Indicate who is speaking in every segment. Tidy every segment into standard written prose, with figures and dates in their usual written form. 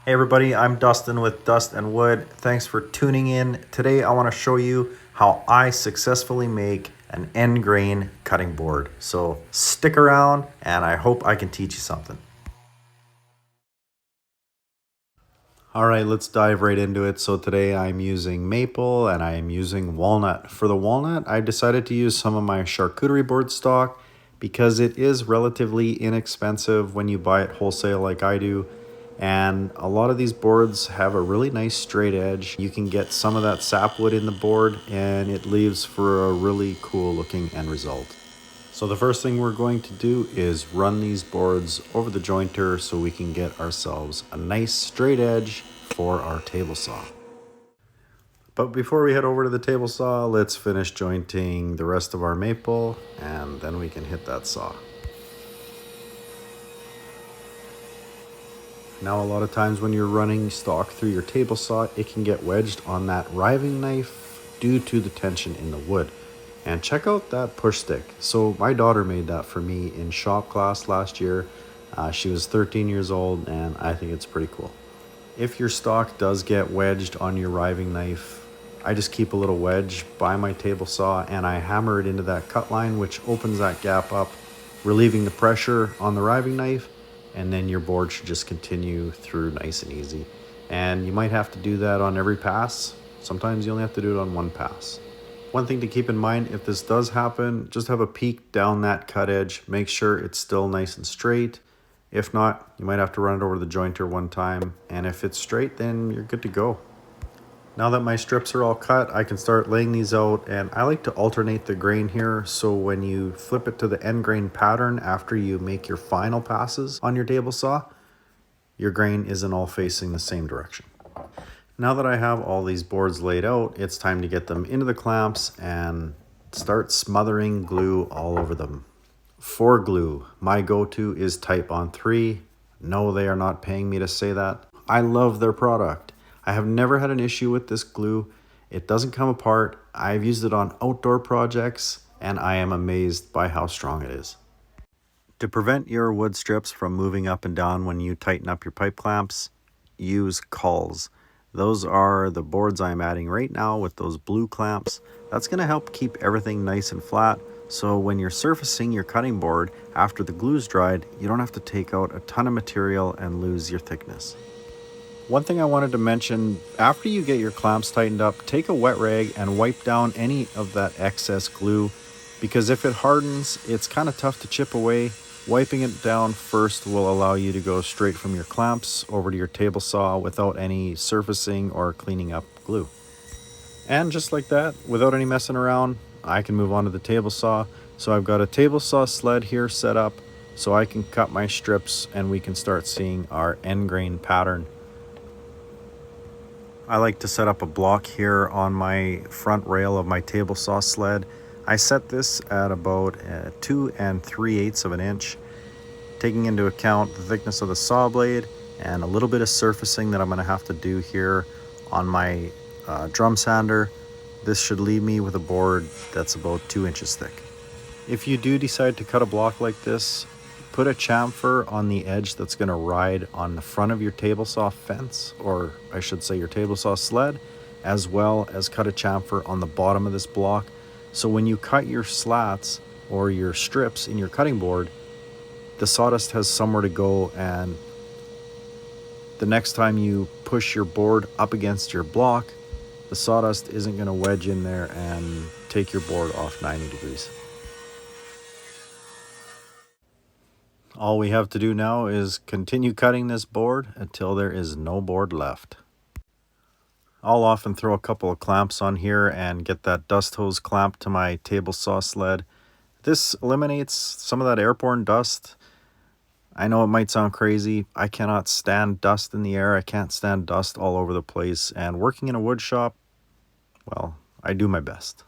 Speaker 1: Hey everybody, I'm Dustin with Dust and Wood. Thanks for tuning in. Today I want to show you how I successfully make an end grain cutting board. So stick around and I hope I can teach you something. All right, let's dive right into it. So today I'm using maple and I am using walnut. For the walnut, I decided to use some of my charcuterie board stock because it is relatively inexpensive when you buy it wholesale like I do. And a lot of these boards have a really nice straight edge. You can get some of that sapwood in the board and it leaves for a really cool looking end result. So the first thing we're going to do is run these boards over the jointer so we can get ourselves a nice straight edge for our table saw. But before we head over to the table saw, let's finish jointing the rest of our maple and then we can hit that saw. Now a lot of times when you're running stock through your table saw, it can get wedged on that riving knife due to the tension in the wood. And check out that push stick. So my daughter made that for me in shop class last year. She was 13 years old and I think it's pretty cool. If your stock does get wedged on your riving knife, I just keep a little wedge by my table saw and I hammer it into that cut line, which opens that gap up, relieving the pressure on the riving knife. And then your board should just continue through nice and easy. And you might have to do that on every pass. Sometimes you only have to do it on one pass. One thing to keep in mind, if this does happen, just have a peek down that cut edge. Make sure it's still nice and straight. If not, you might have to run it over the jointer one time. And if it's straight, then you're good to go. Now that my strips are all cut, I can start laying these out, and I like to alternate the grain here so when you flip it to the end grain pattern after you make your final passes on your table saw, your grain isn't all facing the same direction. Now that I have all these boards laid out, it's time to get them into the clamps and start smothering glue all over them. For glue, my go-to is Titebond 3. No, they are not paying me to say that. I love their product. I have never had an issue with this glue. It doesn't come apart. I've used it on outdoor projects and I am amazed by how strong it is. To prevent your wood strips from moving up and down when you tighten up your pipe clamps, use cauls. Those are the boards I'm adding right now with those blue clamps. That's going to help keep everything nice and flat. So when you're surfacing your cutting board after the glue's dried, you don't have to take out a ton of material and lose your thickness. One thing I wanted to mention, after you get your clamps tightened up, take a wet rag and wipe down any of that excess glue, because if it hardens, it's kind of tough to chip away. Wiping it down first will allow you to go straight from your clamps over to your table saw without any surfacing or cleaning up glue. And just like that, without any messing around, I can move on to the table saw. So I've got a table saw sled here set up so I can cut my strips and we can start seeing our end grain pattern. I like to set up a block here on my front rail of my table saw sled. I set this at about 2 3/8 of an inch, taking into account the thickness of the saw blade and a little bit of surfacing that I'm going to have to do here on my drum sander. This should leave me with a board that's about 2 inches thick. If you do decide to cut a block like this, put a chamfer on the edge that's going to ride on the front of your table saw fence, or I should say your table saw sled, as well as cut a chamfer on the bottom of this block. So when you cut your slats or your strips in your cutting board, the sawdust has somewhere to go, and the next time you push your board up against your block, the sawdust isn't going to wedge in there and take your board off 90 degrees. All we have to do now is continue cutting this board until there is no board left. I'll often throw a couple of clamps on here and get that dust hose clamped to my table saw sled. This eliminates some of that airborne dust. I know it might sound crazy. I cannot stand dust in the air. I can't stand dust all over the place. And working in a wood shop, well, I do my best.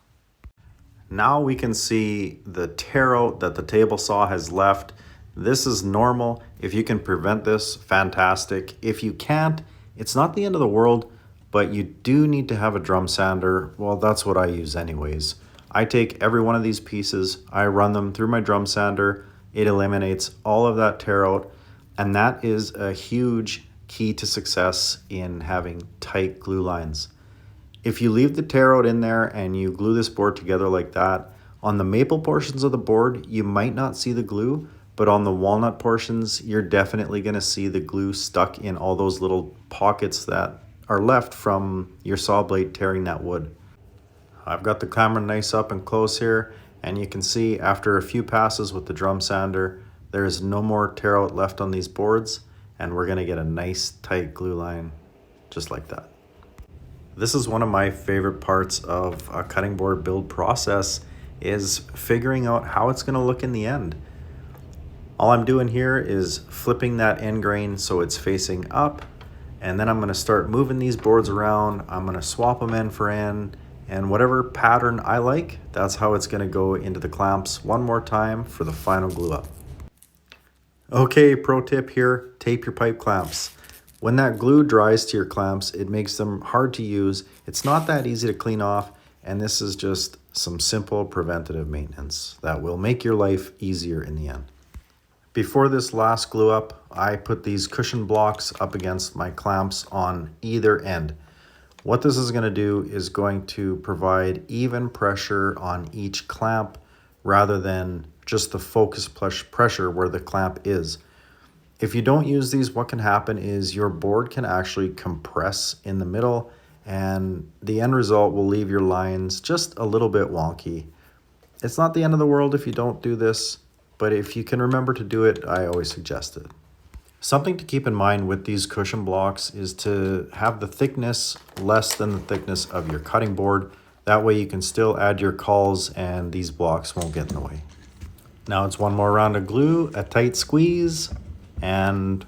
Speaker 1: Now we can see the tear out that the table saw has left. This is normal. If you can prevent this, fantastic. If you can't, it's not the end of the world, but you do need to have a drum sander. Well, that's what I use anyways. I take every one of these pieces, I run them through my drum sander. It eliminates all of that tear out, and that is a huge key to success in having tight glue lines. If you leave the tear out in there and you glue this board together like that, on the maple portions of the board, you might not see the glue, but on the walnut portions, you're definitely going to see the glue stuck in all those little pockets that are left from your saw blade tearing that wood. I've got the camera nice up and close here, and you can see after a few passes with the drum sander, there's no more tear out left on these boards, and we're going to get a nice tight glue line just like that. This is one of my favorite parts of a cutting board build process, is figuring out how it's going to look in the end. All I'm doing here is flipping that end grain so it's facing up, and then I'm going to start moving these boards around. I'm going to swap them end for end, and whatever pattern I like, that's how it's going to go into the clamps one more time for the final glue up. Okay, pro tip here, tape your pipe clamps. When that glue dries to your clamps, it makes them hard to use. It's not that easy to clean off, and this is just some simple preventative maintenance that will make your life easier in the end. Before this last glue up, I put these cushion blocks up against my clamps on either end. What this is going to do is going to provide even pressure on each clamp rather than just the focus pressure where the clamp is. If you don't use these, what can happen is your board can actually compress in the middle, and the end result will leave your lines just a little bit wonky. It's not the end of the world if you don't do this, but if you can remember to do it, I always suggest it. Something to keep in mind with these cushion blocks is to have the thickness less than the thickness of your cutting board. That way you can still add your cauls and these blocks won't get in the way. Now it's one more round of glue, a tight squeeze, and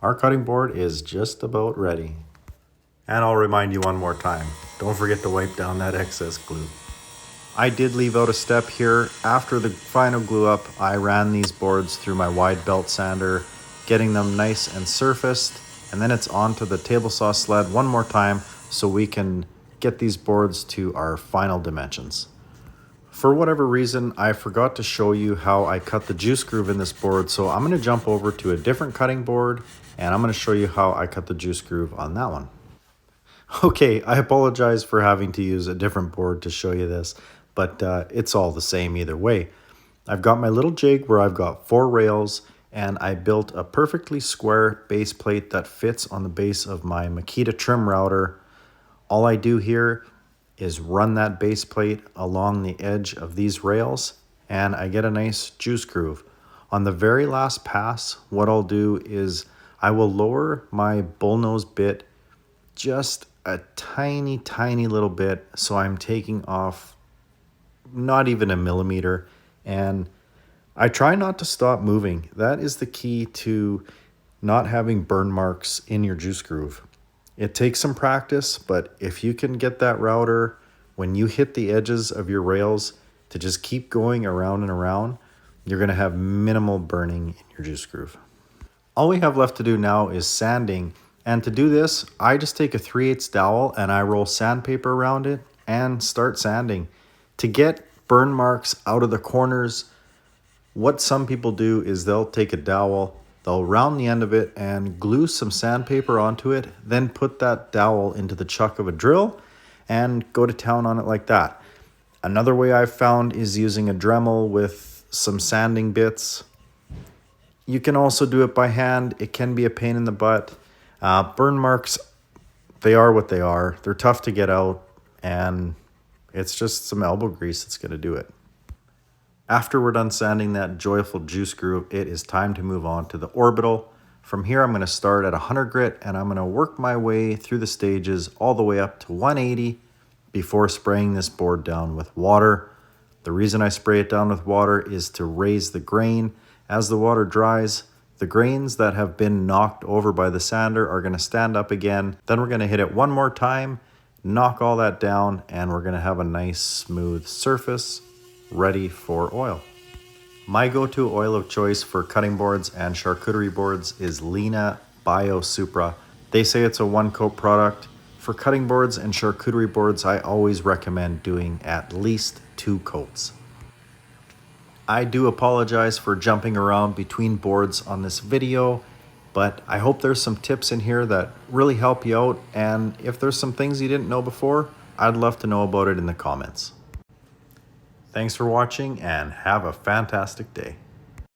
Speaker 1: our cutting board is just about ready. And I'll remind you one more time, don't forget to wipe down that excess glue. I did leave out a step here. After the final glue up, I ran these boards through my wide belt sander, getting them nice and surfaced, and then it's onto the table saw sled one more time so we can get these boards to our final dimensions. For whatever reason, I forgot to show you how I cut the juice groove in this board, so I'm going to jump over to a different cutting board and I'm going to show you how I cut the juice groove on that one. Okay, I apologize for having to use a different board to show you this, but it's all the same either way. I've got my little jig where I've got 4 rails, and I built a perfectly square base plate that fits on the base of my Makita trim router. All I do here is run that base plate along the edge of these rails, and I get a nice juice groove. On the very last pass, what I'll do is I will lower my bullnose bit just a tiny little bit, so I'm taking off not even a millimeter, and I try not to stop moving. That is the key to not having burn marks in your juice groove. It takes some practice, but if you can get that router when you hit the edges of your rails to just keep going around and around, you're going to have minimal burning in your juice groove. All we have left to do now is sanding, and to do this, I just take a 3/8 dowel and I roll sandpaper around it and start sanding. To get burn marks out of the corners, what some people do is they'll take a dowel, they'll round the end of it and glue some sandpaper onto it, then put that dowel into the chuck of a drill and go to town on it like that. Another way I've found is using a Dremel with some sanding bits. You can also do it by hand. It can be a pain in the butt. Burn marks, they are what they are. They're tough to get out, and it's just some elbow grease that's going to do it. After we're done sanding that joyful juice groove, it is time to move on to the orbital. From here, I'm going to start at 100 grit, and I'm going to work my way through the stages all the way up to 180 before spraying this board down with water. The reason I spray it down with water is to raise the grain. As the water dries, the grains that have been knocked over by the sander are going to stand up again. Then we're going to hit it one more time, knock all that down, and we're going to have a nice smooth surface ready for oil. My go-to oil of choice for cutting boards and charcuterie boards is Lena Bio Supra. They say it's a one-coat product. For cutting boards and charcuterie boards, I always recommend doing at least 2 coats. I do apologize for jumping around between boards on this video, But I hope there's some tips in here that really help you out, and if there's some things you didn't know before, I'd love to know about it in the comments. Thanks for watching and have a fantastic day.